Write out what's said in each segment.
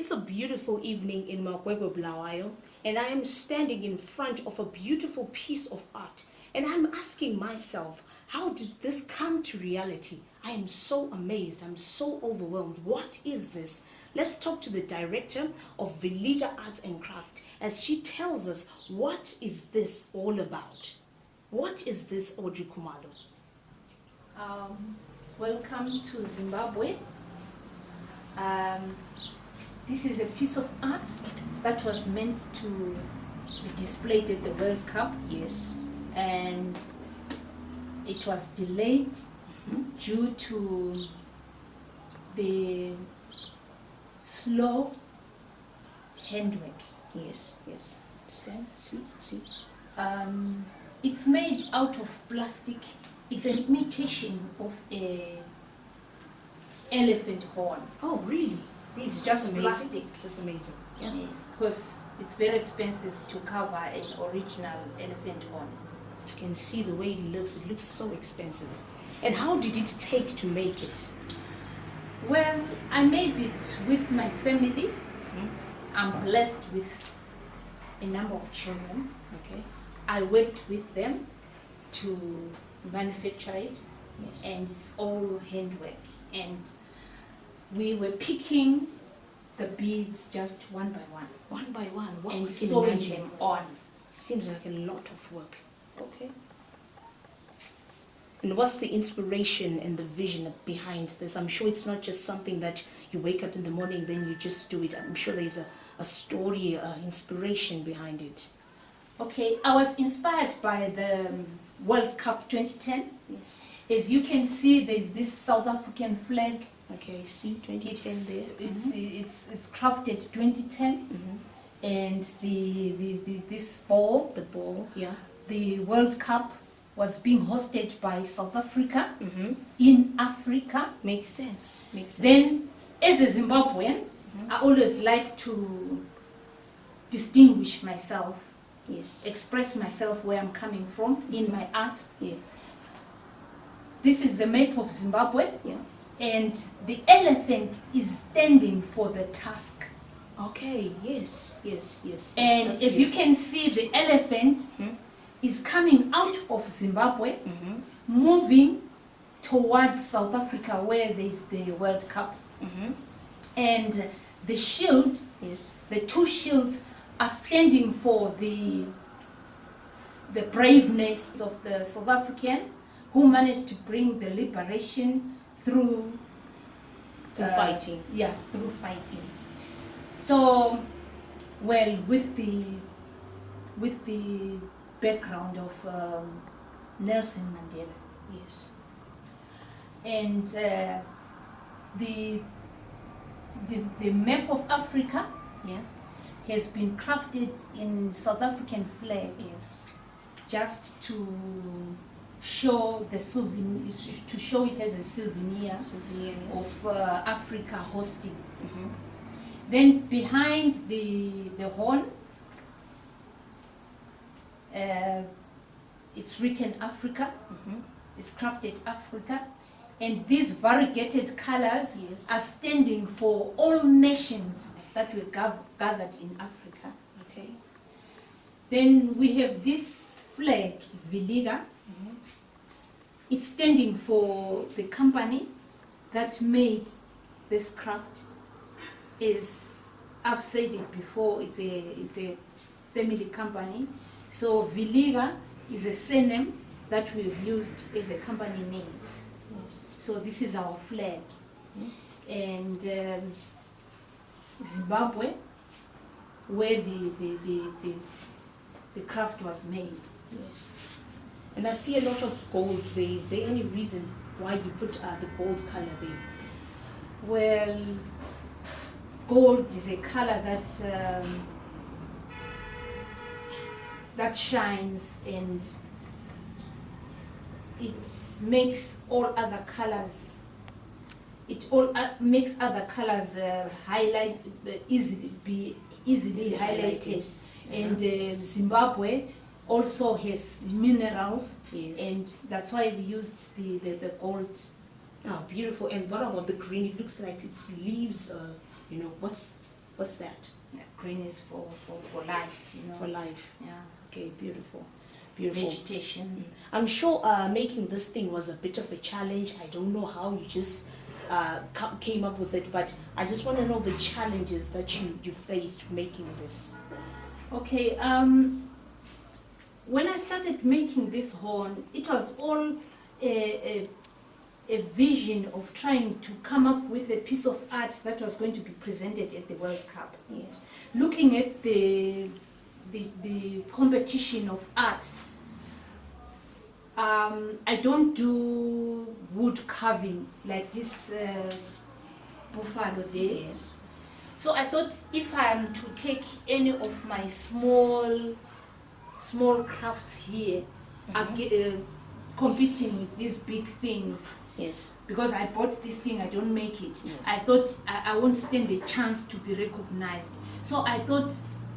It's a beautiful evening in Makwego, Bulawayo, and I am standing in front of a beautiful piece of art. And I'm asking myself, how did this come to reality? I am so amazed. I'm so overwhelmed. What is this? Let's talk to the director of Viliga Arts and Craft as she tells us, what is this all about? What is this, Audrey Kumalo? Welcome to Zimbabwe. This is a piece of art that was meant to be displayed at the World Cup. Yes. And it was delayed due to the slow handwork. Yes, yes. Understand? See. It's made out of plastic. It's an imitation of a elephant horn. Oh, really? It's just amazing. plastic. That's amazing. Yeah. Yes, because it's very expensive to cover an original elephant horn. You can see the way it looks. It looks so expensive. And how did it take to make it? Well, I made it with my family. I'm blessed with a number of children. Okay. I worked with them to manufacture it. Yes. And it's all handwork. And we were picking the beads just one by one. One by one. What and we can sewing imagine. them on. Seems like a lot of work. Okay. And what's the inspiration and the vision behind this? I'm sure it's not just something that you wake up in the morning, then you just do it. I'm sure there's a story, inspiration behind it. Okay, I was inspired by the World Cup 2010. Yes. As you can see, there's this South African flag. Okay, see 2010 there. It's crafted 2010, and this ball, The ball, yeah. the World Cup was being hosted by South Africa in Africa. Makes sense. Makes sense. Then, as a Zimbabwean, I always like to distinguish myself, yes, express myself where I'm coming from in my art. yes, This is the map of Zimbabwe. yeah. And the elephant is standing for the task. Okay, yes. And That's as you can see, the elephant is coming out of Zimbabwe, moving towards South Africa where there's the World Cup. And the shield, yes, the two shields are standing for the braveness of the South African who managed to bring the liberation through fighting. Yes, through fighting. So, well, with the background of Nelson Mandela, Yes. and the map of Africa, Yeah. has been crafted in South African flag, Yes. just to show the souvenir, to show it as a souvenir Souvenir, yes. of Africa hosting. Then behind the horn, it's written Africa. It's crafted Africa, and these variegated colors Yes. are standing for all nations that were gathered in Africa. Okay. Then we have this flag, Viliga. It's standing for the company that made this craft. I've said it before, it's a family company. So Viliga is a surname that we've used as a company name. Yes. So this is our flag. And Zimbabwe, where the craft was made. Yes. And I see a lot of gold there. Is there any reason why you put the gold color there? Well, gold is a color that shines, and it makes all other colors. Makes other colors easily highlighted. And Zimbabwe also has minerals, Yes. and that's why we used the gold. Oh, beautiful. And what about the green? It looks like it's leaves. What's What's that? Yeah, green is for life, you know. For life. Yeah. Okay, beautiful. Beautiful. Vegetation. I'm sure making this thing was a bit of a challenge. I don't know how you just came up with it, but I just want to know the challenges that you faced making this. Okay, when I started making this horn, it was all a vision of trying to come up with a piece of art that was going to be presented at the World Cup. Yes. Looking at the competition of art, I don't do wood carving like this buffalo there. Yes. So I thought if I am to take any of my small crafts here, competing with these big things, Yes. because I bought this thing, I don't make it. Yes. I thought I won't stand a chance to be recognized. So I thought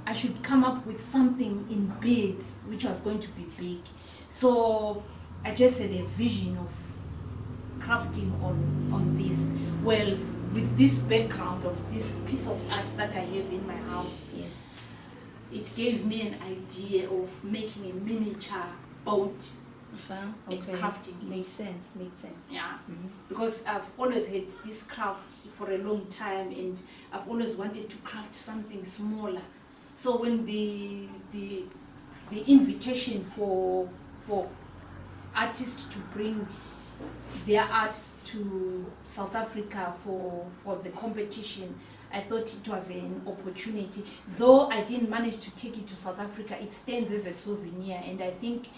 I should come up with something in beads, which was going to be big. So I just had a vision of crafting on this. Well, with this background of this piece of art that I have in my house, Yes. it gave me an idea of making a miniature boat. Okay. Crafting it. Makes sense. Makes sense. Yeah, Mhm. because I've always had this craft for a long time, and I've always wanted to craft something smaller. So when the invitation for artists to bring their art to South Africa for the competition, I thought it was an opportunity. Though I didn't manage to take it to South Africa, it stands as a souvenir, and I think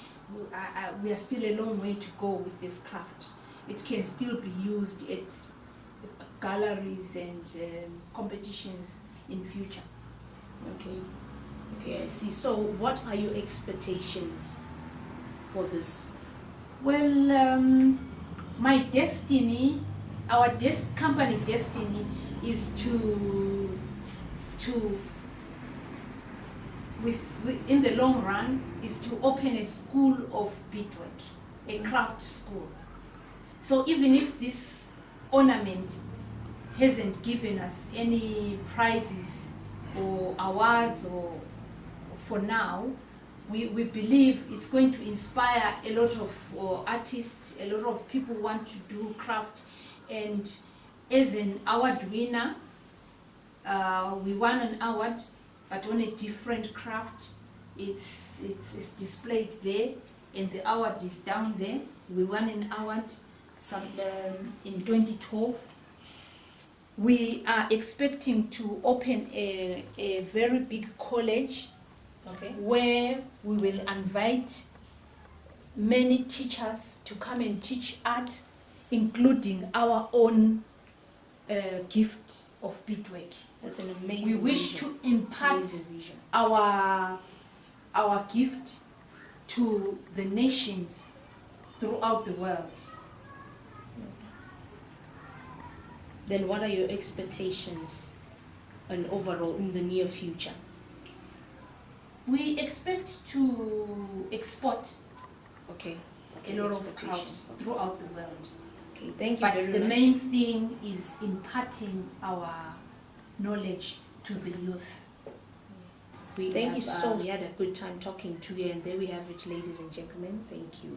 we are still a long way to go with this craft. It can still be used at galleries and competitions in future. Okay. Okay, I see. So what are your expectations for this? Well, my destiny, our company destiny is to in the long run, is to open a school of beadwork, a craft school. So even if this ornament hasn't given us any prizes or awards or for now, we believe it's going to inspire a lot of artists, a lot of people who want to do craft. And as an award winner, we won an award, but on a different craft. It's displayed there, and the award is down there. We won an award in 2012. We are expecting to open a very big college, Okay. where we will invite many teachers to come and teach art, including our own gift of beadwork. That's an amazing We wish vision. to impart Amazing vision. our gift to the nations throughout the world. Then what are your expectations and overall in the near future? We expect to export Okay. a lot of Expectations. crafts throughout the world. Okay, thank you But very the much. main thing is imparting our knowledge to the youth. Thank you so much. We had a good time talking to you, and there we have it, ladies and gentlemen. Thank you.